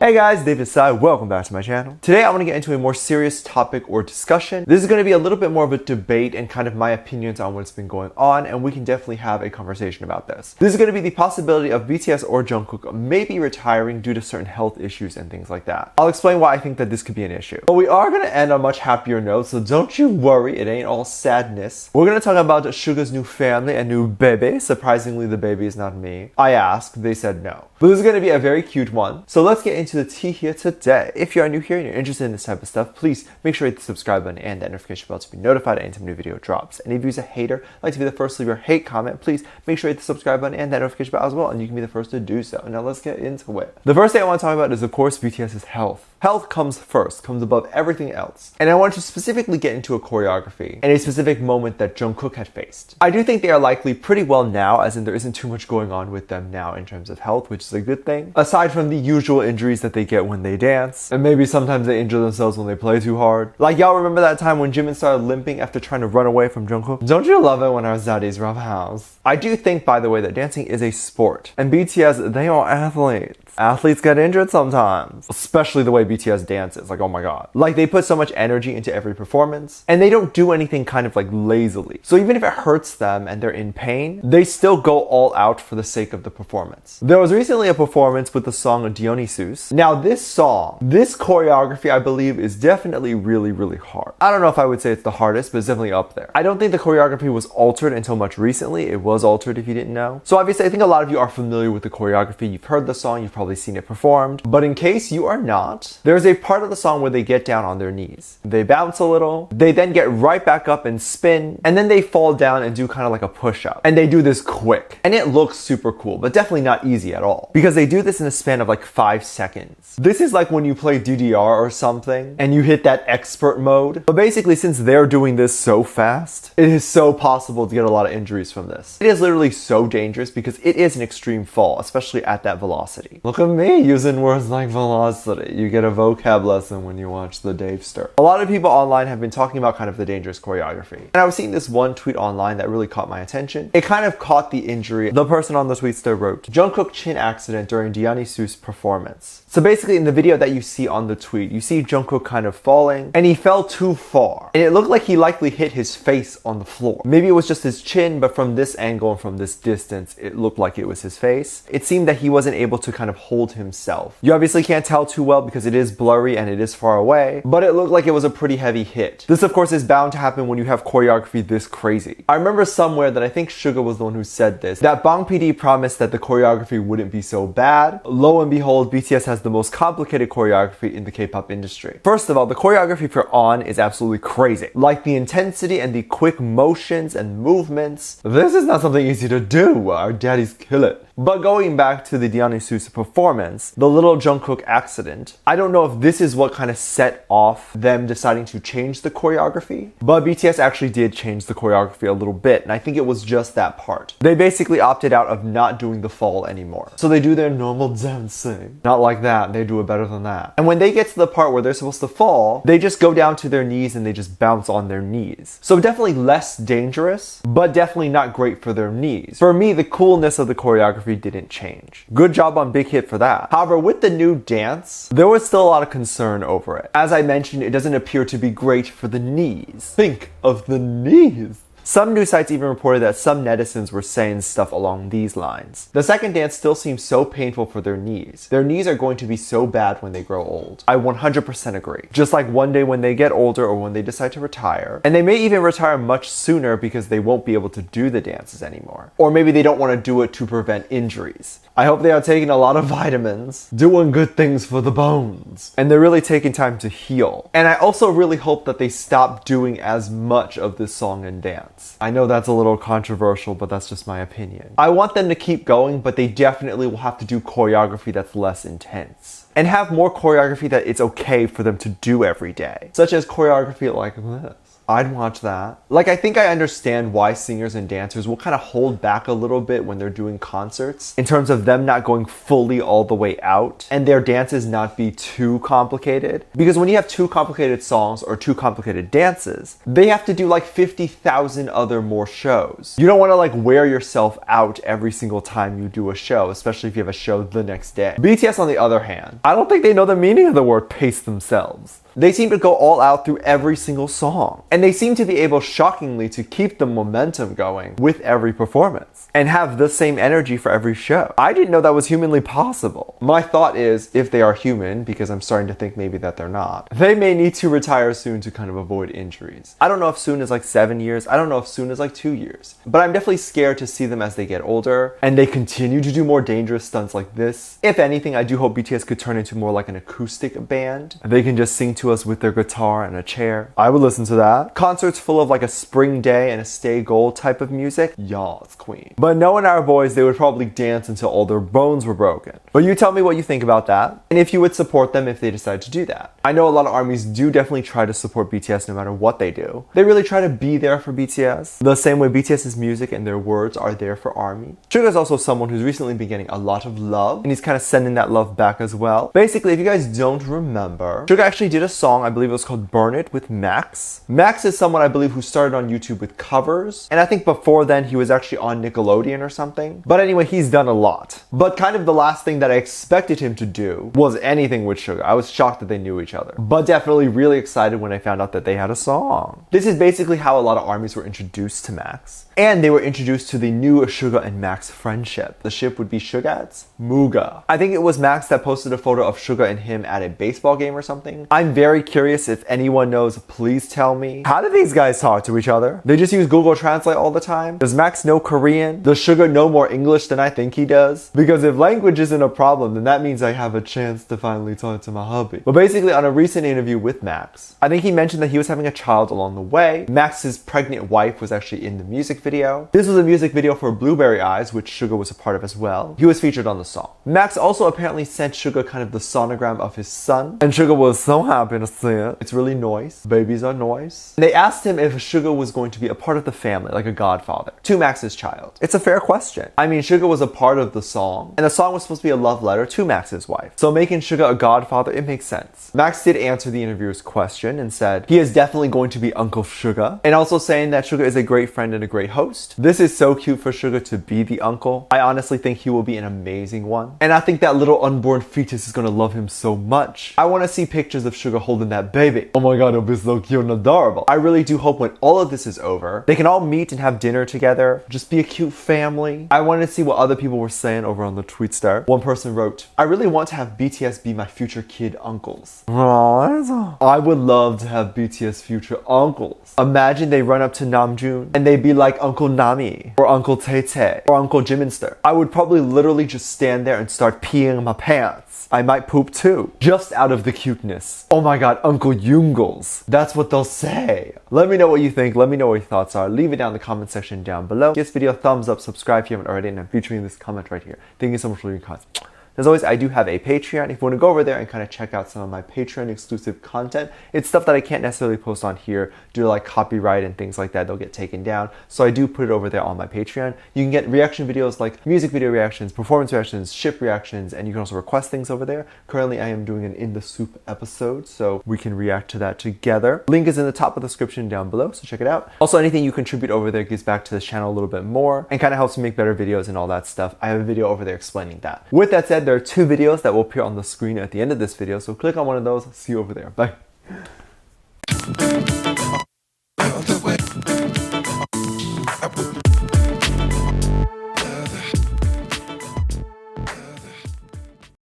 Hey guys, BTS Health, welcome back to my channel. Today I want to get into a more serious topic or discussion. This is going to be a little bit more of a debate and kind of my opinions on what's been going on, and we can definitely have a conversation about this. This is going to be the possibility of BTS or Jungkook maybe retiring due to certain health issues and things like that. I'll explain why I think that this could be an issue. But we are going to end on a much happier note, so don't you worry, it ain't all sadness. We're going to talk about Suga's new family and new baby. Surprisingly, the baby is not me. I asked, they said no. But this is going to be a very cute one. So let's get into the tea here today. If you are new here and you're interested in this type of stuff, please make sure you hit the subscribe button and that notification bell to be notified anytime a new video drops. And if you're a hater, like to be the first to leave your hate comment, please make sure you hit the subscribe button and that notification bell as well, and you can be the first to do so. Now let's get into it. The first thing I want to talk about is, of course, BTS's health. Health comes first, comes above everything else. And I want to specifically get into a choreography and a specific moment that Jungkook had faced. I do think they are likely pretty well now, as in there isn't too much going on with them now in terms of health, which is a good thing. Aside from the usual injuries that they get when they dance, and maybe sometimes they injure themselves when they play too hard. Like, y'all remember that time when Jimin started limping after trying to run away from Jungkook? Don't you love it when our zaddies rough house? I do think, by the way, that dancing is a sport. And BTS, they are athletes. Athletes get injured sometimes. Especially the way BTS dances. Like, oh my god. Like, they put so much energy into every performance, and they don't do anything kind of like lazily. So even if it hurts them and they're in pain, they still go all out for the sake of the performance. There was recently a performance with the song Dionysus. Now this song, this choreography, I believe, is definitely really hard. I don't know if I would say it's the hardest, but it's definitely up there. I don't think the choreography was altered until much recently. It was altered if you didn't know. So obviously I think a lot of you are familiar with the choreography. You've heard the song, you've probably seen it performed. But in case you are not, there's a part of the song where they get down on their knees. They bounce a little, they then get right back up and spin, and then they fall down and do kind of like a push-up. And they do this quick. And it looks super cool, but definitely not easy at all. Because they do this in a span of like 5 seconds. This is like when you play DDR or something, and you hit that expert mode. But basically, since they're doing this so fast, it is so possible to get a lot of injuries from this. It is literally so dangerous because it is an extreme fall, especially at that velocity. Look at me using words like velocity. You get a vocab lesson when you watch the Davester. A lot of people online have been talking about kind of the dangerous choreography. And I was seeing this one tweet online that really caught my attention. It kind of caught the injury. The person on the tweetster wrote, Jungkook chin accident during Dionysus performance. So basically in the video that you see on the tweet, you see Jungkook kind of falling, and he fell too far. And it looked like he likely hit his face on the floor. Maybe it was just his chin, but from this angle and from this distance, it looked like it was his face. It seemed that he wasn't able to kind of hold himself. You obviously can't tell too well because it is blurry and it is far away, but it looked like it was a pretty heavy hit. This of course is bound to happen when you have choreography this crazy. I remember somewhere that I think Suga was the one who said this, that Bang PD promised that the choreography wouldn't be so bad. Lo and behold, BTS has the most complicated choreography in the K-pop industry. First of all, the choreography for On is absolutely crazy. Like the intensity and the quick motions and movements. This is not something easy to do. Our daddies kill it. But going back to the Dionysus performance, the little Jungkook accident, I don't know if this is what kind of set off them deciding to change the choreography, but BTS actually did change the choreography a little bit, and I think it was just that part. They basically opted out of not doing the fall anymore. So they do their normal dancing. Not like that, they do it better than that. And when they get to the part where they're supposed to fall, they just go down to their knees and they just bounce on their knees. So definitely less dangerous, but definitely not great for their knees. For me, the coolness of the choreography didn't change. Good job on Big Hit for that. However, with the new dance, there was still a lot of concern over it. As I mentioned, it doesn't appear to be great for the knees. Think of the knees. Some news sites even reported that some netizens were saying stuff along these lines. The second dance still seems so painful for their knees. Their knees are going to be so bad when they grow old. I 100% agree. Just like one day when they get older or when they decide to retire. And they may even retire much sooner because they won't be able to do the dances anymore. Or maybe they don't want to do it to prevent injuries. I hope they are taking a lot of vitamins, doing good things for the bones, and they're really taking time to heal. And I also really hope that they stop doing as much of this song and dance. I know that's a little controversial, but that's just my opinion. I want them to keep going, but they definitely will have to do choreography that's less intense. And have more choreography that it's okay for them to do every day. Such as choreography like this. I'd watch that. Like, I think I understand why singers and dancers will kind of hold back a little bit when they're doing concerts in terms of them not going fully all the way out and their dances not be too complicated. Because when you have too complicated songs or too complicated dances, they have to do like 50,000 other more shows. You don't want to like wear yourself out every single time you do a show, especially if you have a show the next day. BTS, on the other hand, I don't think they know the meaning of the word pace themselves. They seem to go all out through every single song. And they seem to be able, shockingly, to keep the momentum going with every performance and have the same energy for every show. I didn't know that was humanly possible. My thought is, if they are human, because I'm starting to think maybe that they're not, they may need to retire soon to kind of avoid injuries. I don't know if soon is like 7 years. I don't know if soon is like 2 years. But I'm definitely scared to see them as they get older and they continue to do more dangerous stunts like this. If anything, I do hope BTS could turn into more like an acoustic band. They can just sing to us with their guitar and a chair. I would listen to that. Concerts full of like a Spring Day and a Stay Gold type of music. Yes, queen. But knowing our boys, they would probably dance until all their bones were broken. But you tell me what you think about that, and if you would support them if they decide to do that. I know a lot of armies do definitely try to support BTS no matter what they do. They really try to be there for BTS, the same way BTS's music and their words are there for ARMY. Suga is also someone who's recently been getting a lot of love, and he's kind of sending that love back as well. Basically, if you guys don't remember, Suga actually did a song, I believe it was called Burn It, with Max. Max is someone I believe who started on YouTube with covers, and I think before then he was actually on Nickelodeon or something. But anyway, he's done a lot. But kind of the last thing that I expected him to do was anything with Suga. I was shocked that they knew each other, but definitely really excited when I found out that they had a song. This is basically how a lot of armies were introduced to Max. And they were introduced to the new Suga and Max friendship. The ship would be Sugat's Muga. I think it was Max that posted a photo of Suga and him at a baseball game or something. I'm very curious, if anyone knows, please tell me. How do these guys talk to each other? They just use Google Translate all the time? Does Max know Korean? Does Suga know more English than I think he does? Because if language isn't a problem, then that means I have a chance to finally talk to my hubby. But basically, on a recent interview with Max, I think he mentioned that he was having a child along the way. Max's pregnant wife was actually in the music video. This was a music video for Blueberry Eyes, which Suga was a part of as well. He was featured on the song. Max also apparently sent Suga kind of the sonogram of his son, and Suga was so happy to see it. It's really nice. Babies are nice. And they asked him if Suga was going to be a part of the family, like a godfather, to Max's child. It's a fair question. I mean, Suga was a part of the song, and the song was supposed to be a love letter to Max's wife. So making Suga a godfather, it makes sense. Max did answer the interviewer's question and said he is definitely going to be Uncle Suga, and also saying that Suga is a great friend and a great host. This is so cute for Suga to be the uncle. I honestly think he will be an amazing one. And I think that little unborn fetus is going to love him so much. I want to see pictures of Suga holding that baby. Oh my god, it'll be so cute and adorable. I really do hope when all of this is over, they can all meet and have dinner together. Just be a cute family. I wanted to see what other people were saying over on the tweet star. One person wrote, I really want to have BTS be my future kid uncles. I would love to have BTS future uncles. Imagine they run up to Namjoon and they be like Uncle Nami or Uncle Tay-Tay or Uncle Jiminster. I would probably literally just stand there and start peeing my pants. I might poop too, just out of the cuteness. Oh my god, Uncle Yungles. That's what they'll say. Let me know what you think. Let me know what your thoughts are. Leave it down in the comment section down below. Give this video a thumbs up, subscribe if you haven't already, and I'm featuring this comment right here. Thank you so much for leaving comments. As always, I do have a Patreon. If you want to go over there and kind of check out some of my Patreon exclusive content, it's stuff that I can't necessarily post on here due to like copyright and things like that. They'll get taken down. So I do put it over there on my Patreon. You can get reaction videos like music video reactions, performance reactions, ship reactions, and you can also request things over there. Currently, I am doing an In the Soup episode, so we can react to that together. Link is in the top of the description down below, so check it out. Also, anything you contribute over there gives back to this channel a little bit more and kind of helps me make better videos and all that stuff. I have a video over there explaining that. With that said, there are 2 videos that will appear on the screen at the end of this video, so click on one of those. See you over there. Bye.